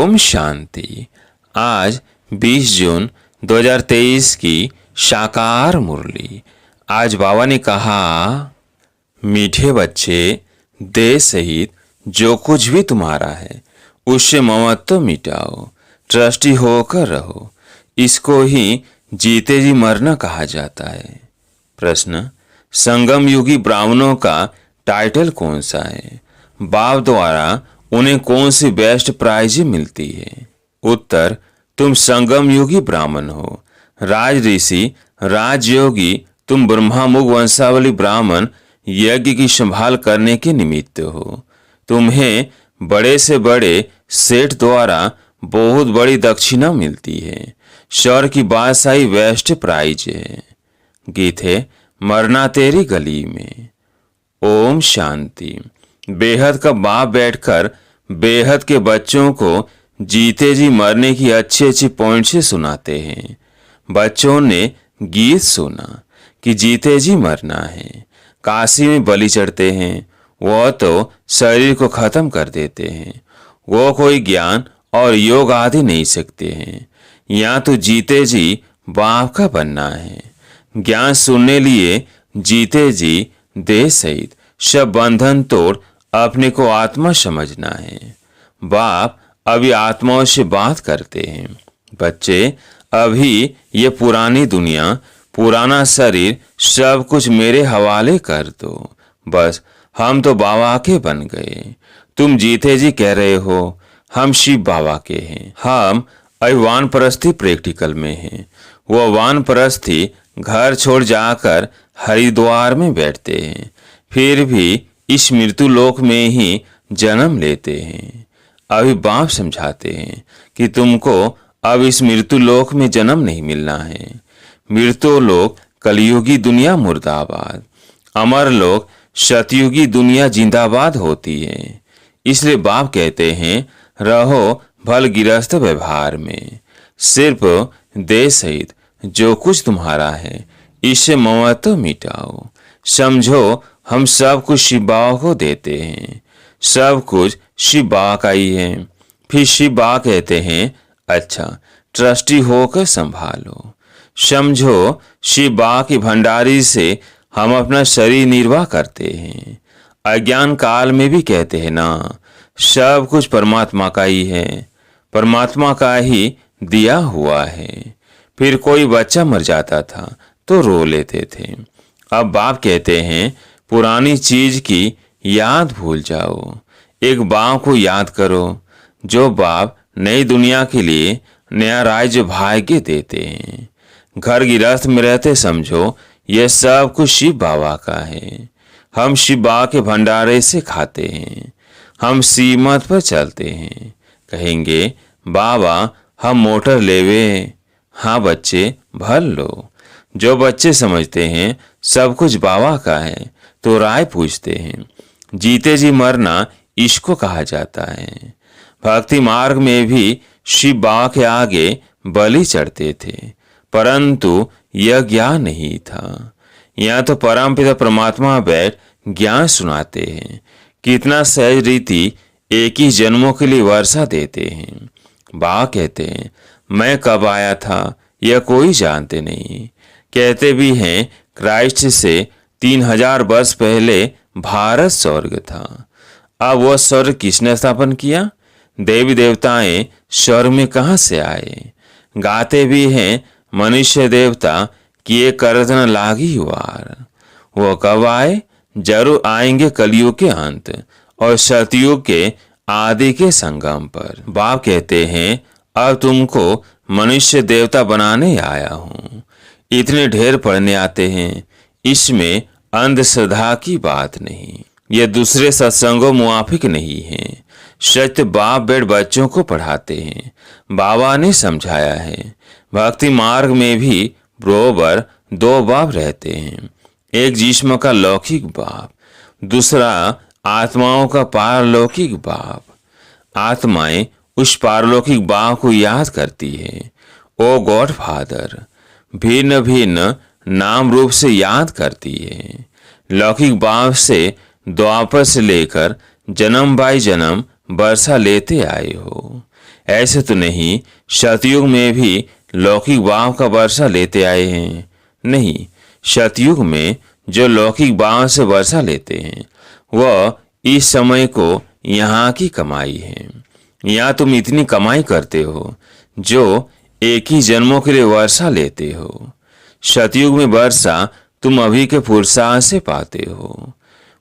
ओम शांति। आज 20 जून 2023 की साकार मुरली। आज बाबा ने कहा, मीठे बच्चे, देश सहित जो कुछ भी तुम्हारा है उससे ममत्व मिटाओ, ट्रस्टी होकर रहो। इसको ही जीते जी मरना कहा जाता है। प्रश्न, संगम युगी ब्राह्मणों का टाइटल कौन सा है? बाप द्वारा उन्हें कौन सी बेस्ट प्राइज मिलती है? उत्तर, तुम संगम युगी ब्राह्मण हो। राज ऋषि, राजयोगी, तुम ब्रह्मामुख वंशावली ब्राह्मण यज्ञ की संभाल करने के निमित्त हो। तुम्हें बड़े से बड़े सेठ द्वारा बहुत बड़ी दक्षिणा मिलती है। स्वर की बादशाही बेस्ट प्राइज है। गीत है, मरना तेरी गली में। ओम शांति। बेहद का बाप बैठकर बेहद के बच्चों को जीते जी मरने की अच्छी अच्छी पॉइंट से सुनाते हैं। बच्चों ने गीत सुना कि जीते जी मरना है। काशी में बलि चढ़ते हैं, वह तो शरीर को खत्म कर देते हैं। वो कोई ज्ञान और योग आदि नहीं सकते हैं। यहाँ तो जीते जी बाप का बनना है। ज्ञान सुनने लिए जीते जी देह सहित सब बंधन तोड़ अपने को आत्मा समझना है। बाप अभी आत्माओं से बात करते हैं। बच्चे, अभी ये पुरानी दुनिया, पुराना शरीर सब कुछ मेरे हवाले कर दो। बस हम तो बाबा के बन गए। तुम जीते जी कह रहे हो हम शिव बाबा के हैं। हम अभी वानप्रस्थी प्रैक्टिकल में हैं। वह वानप्रस्थी घर छोड़ जाकर हरिद्वार में बैठते हैं, फिर भी इस मृत्यु लोक में ही जन्म लेते हैं। अभी बाप समझाते हैं कि तुमको अब इस मृत्यु लोक में जन्म नहीं मिलना है। मृत्यु लोक कलयुगी दुनिया मुर्दाबाद, अमर लोक सतयुगी दुनिया जिंदाबाद होती है। इसलिए बाप कहते हैं, रहो भल गिरस्त व्यवहार में। सिर्फ देश सहित जो कुछ तुम्हारा है इससे ममत्व मिटाओ। समझो हम सब कुछ शिव बाबा को देते हैं। सब कुछ शिव बाबा का ही है। फिर शिव बाबा कहते हैं, अच्छा ट्रस्टी होकर संभालो। समझो शिव बाबा की भंडारी से हम अपना शरीर निर्वाह करते हैं। अज्ञान काल में भी कहते हैं ना, सब कुछ परमात्मा का ही है, परमात्मा का ही दिया हुआ है। फिर कोई बच्चा मर जाता था तो रो लेते थे। अब बाप कहते हैं, पुरानी चीज की याद भूल जाओ, एक बाप को याद करो। जो बाप नई दुनिया के लिए नया राज्य भाग्य देते हैं। घर गिरस्थ में रहते समझो यह सब कुछ शिव बाबा का है। हम शिव बाबा के भंडारे से खाते हैं। हम सीमत पर चलते हैं। कहेंगे, बाबा हम मोटर लेवे। हाँ बच्चे, भर लो। जो बच्चे समझते हैं सब कुछ बाबा का है तो राय पूछते हैं। जीते जी मरना इसको कहा जाता है। भक्ति मार्ग में भी शिव बाबा के आगे बलि चढ़ते थे, परंतु यह ज्ञान नहीं था। यहाँ तो परमपिता परमात्मा बैठ ज्ञान सुनाते हैं। कितना सहज रीति एक ही जन्मों के लिए वर्षा देते हैं। बाबा कहते हैं, मैं कब आया था यह कोई जानते नहीं। कहते भी हैं, क्राइस्ट से 3000 वर्ष पहले भारत स्वर्ग था। अब वह स्वर्ग किसने स्थापन किया? देवी देवताएं स्वर्ग में कहां से आए? गाते भी हैं, मनुष्य देवता किए करत न लागी वार। वो कब आए? जरूर आएंगे कलयुग के अंत और सतयुग के आदि के संगम पर। बाप कहते हैं, अब तुमको मनुष्य देवता बनाने आया हूँ। इतने ढेर पढ़ने आते हैं, इसमें अंधश्रद्धा की बात नहीं। यह दूसरे सत्संगों मुआफिक नहीं है। सत्य बाप बैठ बच्चों को पढ़ाते हैं। बाबा ने समझाया है। भक्ति मार्ग में भी बरोबर 2 बाप रहते हैं। एक जिस्म का लौकिक बाप, दूसरा आत्माओं का पारलौकिक बाप। आत्माएं उस पारलौकिक बाप को याद करती है। ओ गॉड फादर, भिन्न भिन्न नाम रूप से याद करती है। लौकिक बाप से द्वापर से लेकर जन्म बाई जन्म वर्षा लेते आए हो। ऐसे तो नहीं सतयुग में भी लौकिक भाव का वर्षा लेते आए हैं। नहीं, सतयुग में जो लौकिक भाव से वर्षा लेते हैं वह इस समय को यहाँ की कमाई है। यहाँ तुम इतनी कमाई करते हो जो एक ही जन्मों के लिए वर्षा लेते हो। सतयुग में वर्षा तुम अभी के पुरुषार्थ से पाते हो।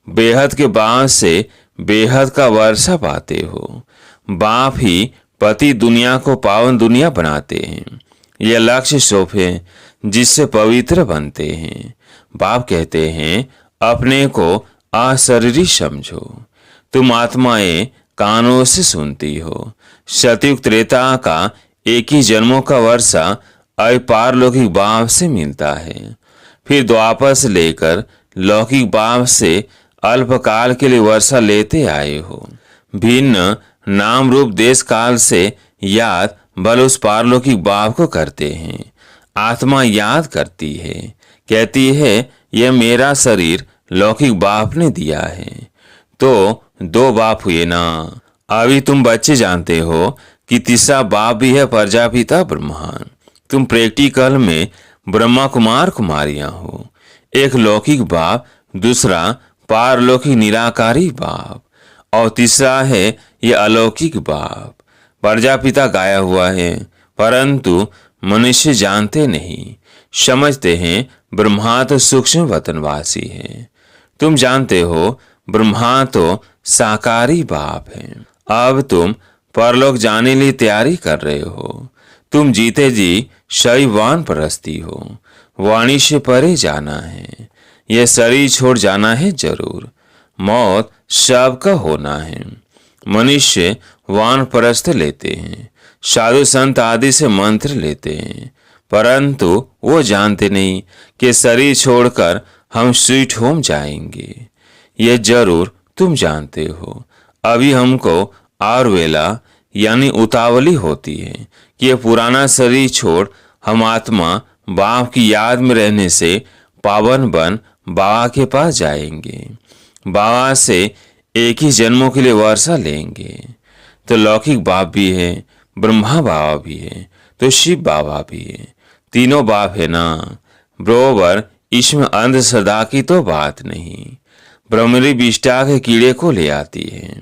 बेहद के बाप से बेहद का वर्षा पाते हो। बाप ही पति दुनिया को पावन दुनिया बनाते हैं। यह लक्ष्य शोभ है जिससे पवित्र बनते हैं। बाप कहते हैं अपने को अशरीरी समझो। तुम आत्माएं कानों से सुनती हो। सतयुग त्रेता का एक ही जन्मों का वर्षा अपारलौकिक बाप से मिलता है। फिर द्वापर से लेकर लौकिक बाप से अल्पकाल के लिए वर्षा लेते आए हो। भिन्न नाम रूप देश काल से याद बल उस पारलौकिक बाप को करते हैं। आत्मा याद करती है, कहती है यह मेरा शरीर लौकिक बाप ने दिया है। तो दो बाप हुए ना। अभी तुम बच्चे जानते हो कि तीसरा बाप भी है प्रजापिता ब्रह्मा। तुम प्रैक्टिकल में ब्रह्मा कुमार कुमारियां हो। एक लौकिक बाप, दूसरा पारलौकिक निराकारी बाप और तीसरा है ये अलौकिक बाप। प्रजापिता गाया हुआ है परंतु मनुष्य जानते नहीं, समझते हैं ब्रह्मा तो सूक्ष्म वतनवासी है। तुम जानते हो ब्रह्मा तो साकारी बाप है। अब तुम परलोक जाने लिए तैयारी कर रहे हो। तुम जीते जी शैवान परस्ती हो। वाणी से परे जाना है। यह शरीर छोड़ जाना है जरूर। मौत सबका होना है। मनुष्य वान परस्त लेते हैं, साधु संत आदि से मंत्र लेते हैं, परंतु वो जानते नहीं कि शरीर छोड़कर हम स्वीट होम जाएंगे। ये जरूर तुम जानते हो। अभी हमको और वेला यानी उतावली होती है कि ये पुराना शरीर छोड़ हम आत्मा बाप की याद में रहने से पावन बन बाबा के पास जाएंगे। बाबा से एक ही जन्मों के लिए वर्षा लेंगे। तो लौकिक बाप भी है, ब्रह्मा बाबा भी है, तो शिव बाबा भी है। तीनों बाप है ना। बरोबर इसमें अंधश्रद्धा की तो बात नहीं। ब्रह्मरी विष्टा के कीड़े को ले आती है,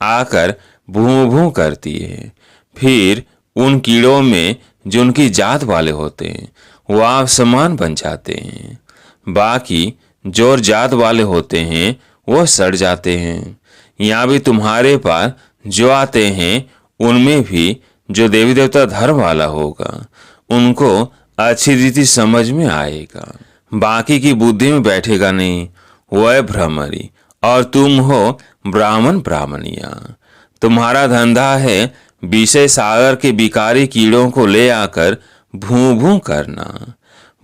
आकर भूं भूं करती है। फिर उन कीड़ों में जो उनकी जात वाले होते हैं वो आप समान बन जाते हैं। बाकी जो जात वाले होते हैं वो सड़ जाते हैं। यहाँ भी तुम्हारे पास जो आते हैं उनमें भी जो देवी देवता धर्म वाला होगा उनको अच्छी रीति समझ में आएगा। बाकी की बुद्धि में बैठेगा नहीं। वह भ्रमरी और तुम हो ब्राह्मण ब्राह्मणिया। तुम्हारा धंधा है विषय सागर के बिकारी कीड़ों को ले आकर भूं भूं करना।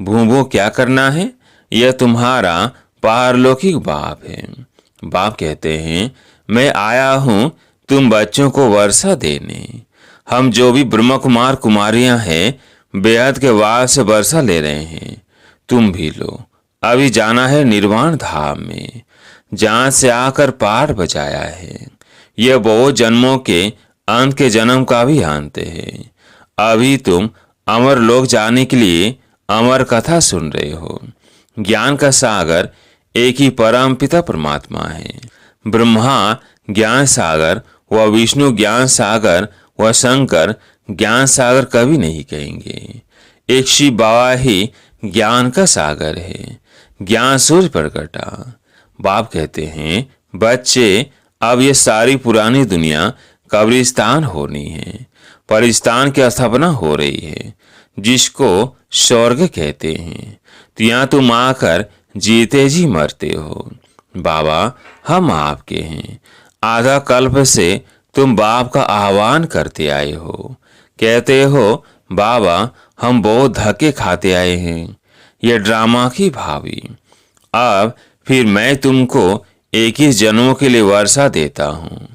भूं भूं क्या करना है? यह तुम्हारा पारलौकिक बाप है। बाप कहते हैं मैं आया हूं तुम बच्चों को वर्षा देने। हम जो भी ब्रह्म कुमार कुमारियां हैं बेहद के वास से वर्षा ले रहे हैं। तुम भी लो। अभी जाना है निर्वाण धाम में, जहां से आकर पार बजाया है। यह बहुत जन्मों के अंत के जन्म का भी अंत है। अभी तुम अमर लोक जाने के लिए अमर कथा सुन रहे हो। ज्ञान का सागर एक ही परम पिता परमात्मा है। ब्रह्मा ज्ञान सागर व विष्णु ज्ञान सागर व शंकर ज्ञान सागर कभी नहीं कहेंगे। एक शिव बाबा ही ज्ञान का सागर है। ज्ञान सूर्य प्रकटा। बाप कहते हैं बच्चे अब ये सारी पुरानी दुनिया कब्रिस्तान होनी है। परिस्तान की स्थापना हो रही है जिसको स्वर्ग कहते हैं। तो यहाँ तुम आकर जीते जी मरते हो। बाबा हम आपके हैं। आधा कल्प से तुम बाप का आह्वान करते आए हो। कहते हो बाबा हम बहुत धक्के खाते आए हैं। ये ड्रामा की भावी। अब फिर मैं तुमको 21 जन्मों के लिए वर्षा देता हूँ।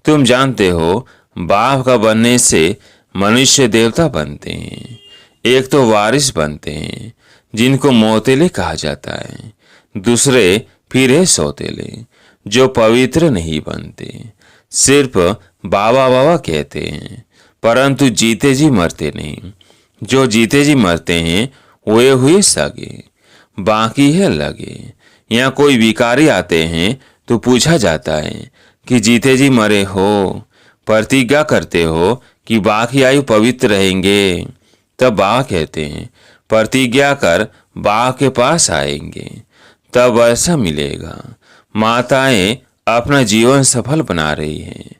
तुम जानते हो बाप का बनने से मनुष्य देवता बनते हैं। एक तो वारिस बनते हैं जिनको मोतेले कहा जाता है। दूसरे फिर है सौतेले जो पवित्र नहीं बनते, सिर्फ बाबा बाबा कहते हैं परंतु जीते जी मरते नहीं। जो जीते जी मरते हैं वे हुए सगे, बाकी है लगे। यहाँ कोई भिखारी आते हैं तो पूछा जाता है कि जीते जी मरे हो, प्रतिज्ञा करते हो कि बाकी आयु पवित्र रहेंगे। तब बाबा कहते हैं प्रतिज्ञा कर बाबा के पास आएंगे, तब ऐसा मिलेगा। माताएं अपना जीवन सफल बना रही हैं,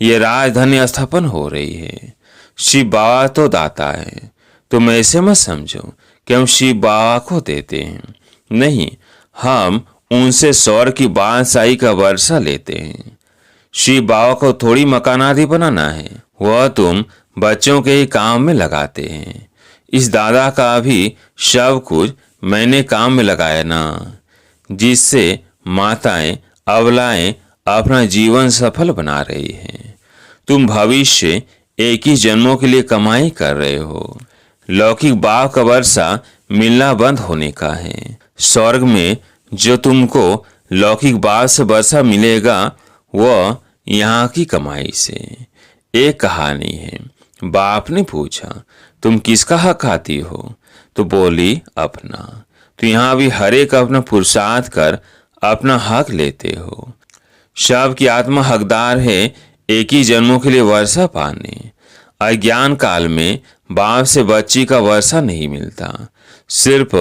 ये राजधानी स्थापन हो रही है। शिव बाबा तो दाता है, तुम ऐसे मत समझो कि हम शिव बाबा को देते हैं, नहीं, हम उनसे स्वर्ग की बादशाही का वर्षा लेते हैं। शिव बाबा को थोड़ी मकान आदि बनाना है, वह तुम बच्चों के ही काम में लगाते हैं। इस दादा का भी सब कुछ मैंने काम में लगाया ना, जिससे माताएं अबलाएं अपना जीवन सफल बना रही हैं। तुम भविष्य एक ही जन्मों के लिए कमाई कर रहे हो। लौकिक बाप का वर्षा मिलना बंद होने का है। स्वर्ग में जो तुमको लौकिक बाप से वर्षा मिलेगा वह यहाँ की कमाई से। एक कहानी है, बाप ने पूछा तुम किसका हक खाती हो? तो बोली अपना। तो यहाँ भी हर एक अपना पुरुषार्थ कर अपना हक लेते हो। सब की आत्मा हकदार है एक ही जन्मों के लिए वर्षा पाने। अज्ञान काल में बाप से बच्ची का वर्षा नहीं मिलता, सिर्फ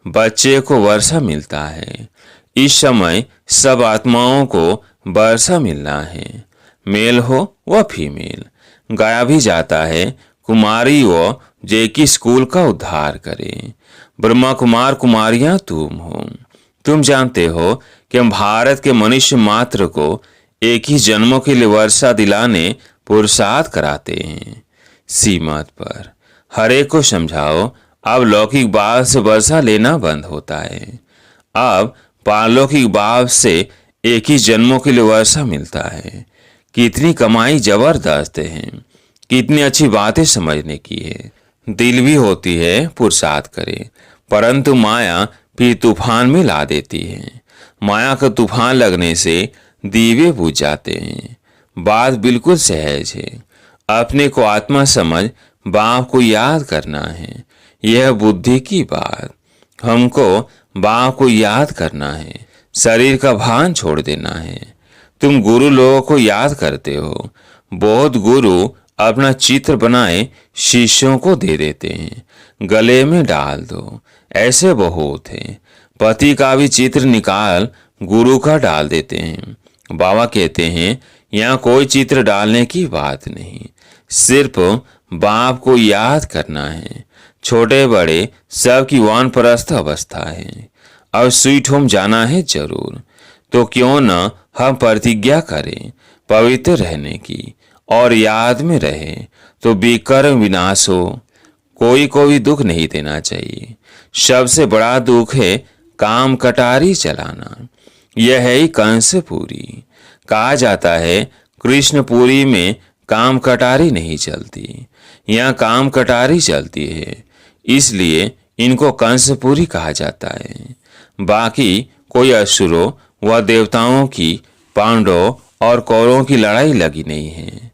बच्चे को वर्षा मिलता है। इस समय सब आत्माओं को वर्षा मिलना है, मेल हो व फीमेल। गाया भी जाता है कुमारी वो जे कि स्कूल का उद्धार करे। ब्रह्मा कुमार कुमारियां तुम हो। तुम जानते हो कि हम भारत के मनुष्य मात्र को एक ही जन्मों के लिए वर्षा दिलाने पुरुषार्थ कराते हैं। सीमत पर हर एक को समझाओ अब लौकिक बाप से वर्षा लेना बंद होता है, अब पारलौकिक बाप से एक ही जन्मों के लिए वर्षा मिलता है। कितनी कमाई जबरदस्त है, कितनी अच्छी बातें समझने की है। दिल भी होती है पुरुषार्थ करे, परंतु माया फिर तूफान में ला देती है। माया का तूफान लगने से दीवे बुझ जाते हैं। बात बिल्कुल सहज है। अपने को आत्मा समझ बाप को याद करना है, यह बुद्धि की बात। हमको बाप को याद करना है, शरीर का भान छोड़ देना है। तुम गुरु लोगों को याद करते हो। बहुत गुरु अपना चित्र बनाए शिष्यों को दे देते हैं, गले में डाल दो, ऐसे बहुत हैं। पति का भी चित्र निकाल गुरु का डाल देते हैं। बाबा कहते हैं यहाँ कोई चित्र डालने की बात नहीं, सिर्फ बाप को याद करना है। छोटे बड़े सबकी वानप्रस्थ अवस्था है। अब स्वीट होम जाना है जरूर, तो क्यों न हम प्रतिज्ञा करें पवित्र रहने की और याद में रहे तो विकर्म विनाश हो। कोई को भी दुख नहीं देना चाहिए। सबसे बड़ा दुख है काम कटारी चलाना। यह है ही कंसपुरी। कहा जाता है कृष्णपुरी में काम कटारी नहीं चलती, यहाँ काम कटारी चलती है, इसलिए इनको कंसपुरी कहा जाता है। बाकी कोई असुरों व देवताओं की, पांडवों और कौरवों की लड़ाई लगी नहीं है।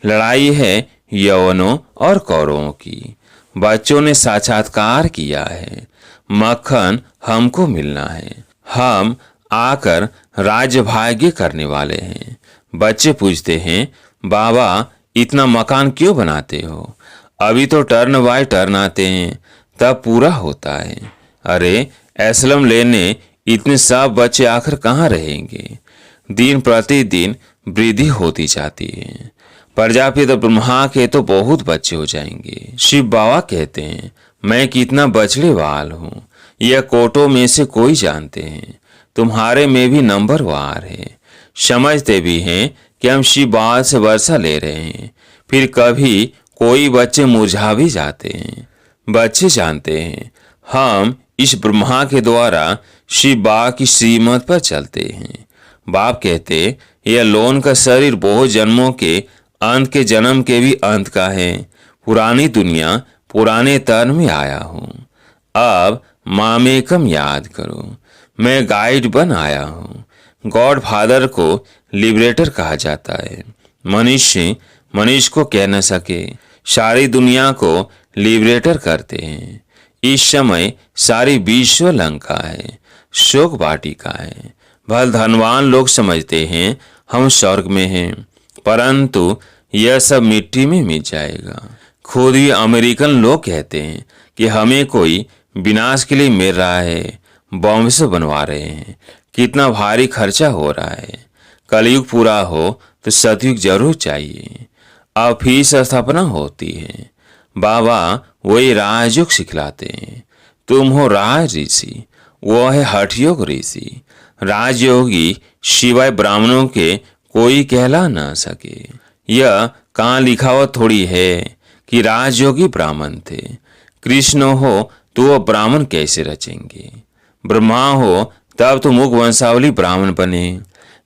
लड़ाई है यवनों और कौरवों की। बच्चों ने साक्षात्कार किया है, मक्खन हमको मिलना है, हम आकर राज्य भाग्य करने वाले हैं। बच्चे पूछते हैं बाबा इतना मकान क्यों बनाते हो? अभी तो टर्न बाय टर्न आते हैं तब पूरा होता है। अरे एस्लम लेने इतने सब बच्चे आखिर कहाँ रहेंगे? दिन प्रतिदिन वृद्धि होती जाती है। प्रजापिता ब्रह्मा के तो बहुत बच्चे हो जाएंगे। शिव बाबा कहते हैं मैं कितना बछड़े वाल हूँ, यह कोटों में से कोई जानते हैं। तुम्हारे में भी नंबर वार है। समझते भी हैं कि हम शिव बाबा से वर्षा ले रहे हैं, फिर कभी कोई बच्चे मुरझा भी जाते हैं। बच्चे जानते हैं हम इस ब्रह्मा के द्वारा शिव बाबा की श्रीमत पर चलते हैं। बाप कहते यह लोन का शरीर बहुत जन्मों के अंत के जन्म के भी अंत का है। पुरानी दुनिया पुराने तन में आया हूँ, अब मामेकम याद करो। मैं गाइड बन आया हूँ। गॉड फादर को लिबरेटर कहा जाता है। मनुष्य को कह न सके सारी दुनिया को लिबरेटर करते हैं। इस समय सारी विश्व लंका है, शोक वाटिका है। भले धनवान लोग समझते हैं हम स्वर्ग में हैं, परंतु यह सब मिट्टी में मिट जाएगा। खुद ही अमेरिकन लोग कहते हैं कि हमें कोई विनाश के लिए मिल रहा है, बॉम्ब से बनवा रहे हैं, कितना भारी खर्चा हो रहा है। कलयुग पूरा हो तो सतयुग जरूर चाहिए। अब फिर स्थापना होती है। बाबा वही राजयोग सिखलाते हैं। तुम हो राज ऋषि, वो है हठयोग ऋषि। राजयोगी शिवाय ब्राह्मणों के कोई कहला ना सके। यह कहाँ लिखा हुआ थोड़ी है कि राजयोगी ब्राह्मण थे। कृष्ण हो तो वह ब्राह्मण कैसे रचेंगे? ब्रह्मा हो तब तो मुख वंशावली ब्राह्मण बने।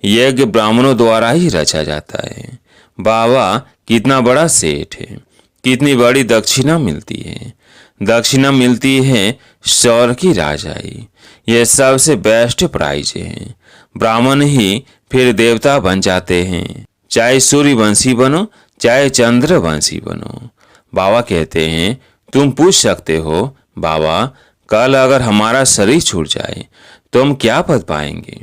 यज्ञ ब्राह्मणों द्वारा ही रचा जाता है। बाबा कितना बड़ा सेठ है, कितनी बड़ी दक्षिणा मिलती है। दक्षिणा मिलती है स्वर्ग की राजाई। यह सबसे बेस्ट प्राइज है। ब्राह्मण ही फिर देवता बन जाते हैं। चाहे सूर्यवंशी बनो, चाहे चंद्रवंशी बनो। बाबा कहते हैं तुम पूछ सकते हो, बाबा कल अगर हमारा शरीर छूट जाए तो हम क्या पद पाएंगे?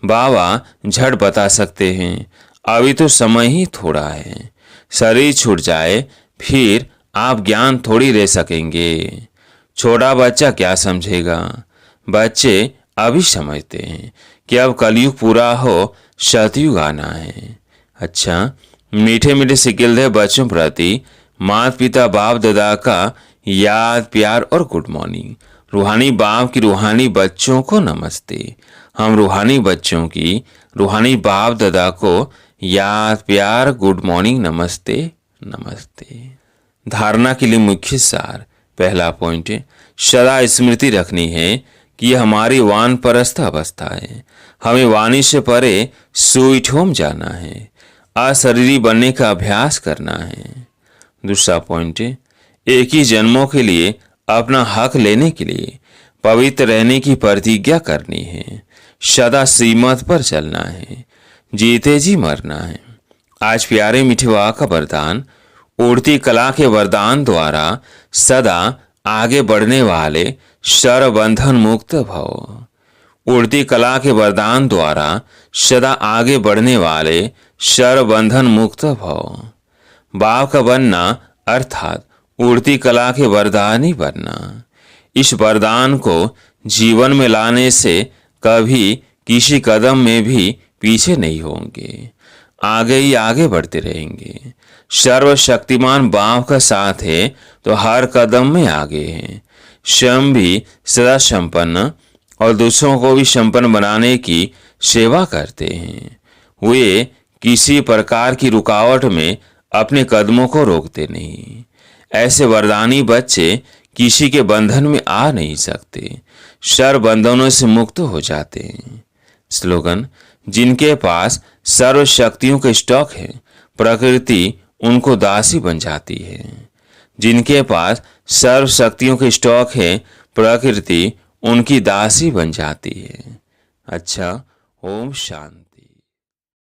बाबा झट बता सकते हैं, अभी तो समय ही थोड़ा है। शरीर छूट जाए फिर आप ज्ञान थोड़ी ले सकेंगे। छोटा बच्चा क्या समझेगा? बच्चे अभी समझते हैं कि अब कलयुग पूरा हो, सतयुग आना है। अच्छा, मीठे मीठे सिकिलदे बच्चों प्रति माता पिता बाप दादा का याद प्यार और गुड मॉर्निंग। रूहानी बाप की रूहानी बच्चों को नमस्ते। हम रूहानी बच्चों की रूहानी बाप दादा को याद प्यार गुड मॉर्निंग नमस्ते नमस्ते। धारणा के लिए मुख्य सार। पहला पॉइंट, सदा स्मृति रखनी है कि यह हमारी वानप्रस्थ अवस्था है। हमें वाणी से परे स्वीट होम जाना है, अशरीरी बनने का अभ्यास करना है। दूसरा पॉइंट, एक ही जन्मों के लिए अपना हक लेने के लिए पवित्र रहने की प्रतिज्ञा करनी है। सदा श्रीमत पर चलना है, जीते जी मरना है। आज प्यारे मीठे बाबा का वरदान, उड़ती कला के वरदान द्वारा सदा आगे बढ़ने वाले सर्वबंधन मुक्त भव। उड़ती कला के वरदान द्वारा सदा आगे बढ़ने वाले सर्वबंधन मुक्त भव। बाप का बनना अर्थात उड़ती कला के वरदान ही बनना। इस वरदान को जीवन में लाने से कभी किसी कदम में भी पीछे नहीं होंगे, आगे ही आगे बढ़ते रहेंगे। सर्वशक्तिमान बाप का साथ है तो हर कदम में आगे हैं। स्वयं भी सदा संपन्न और दूसरों को भी संपन्न बनाने की सेवा करते हैं। वे किसी प्रकार की रुकावट में अपने कदमों को रोकते नहीं। ऐसे वरदानी बच्चे किसी के बंधन में आ नहीं सकते, सर्व बंधनों से मुक्त हो जाते हैं। स्लोगन, जिनके पास सर्व शक्तियों के स्टॉक है, प्रकृति उनको दासी बन जाती है। जिनके पास सर्व शक्तियों के स्टॉक है, प्रकृति उनकी दासी बन जाती है। अच्छा, ओम शांति।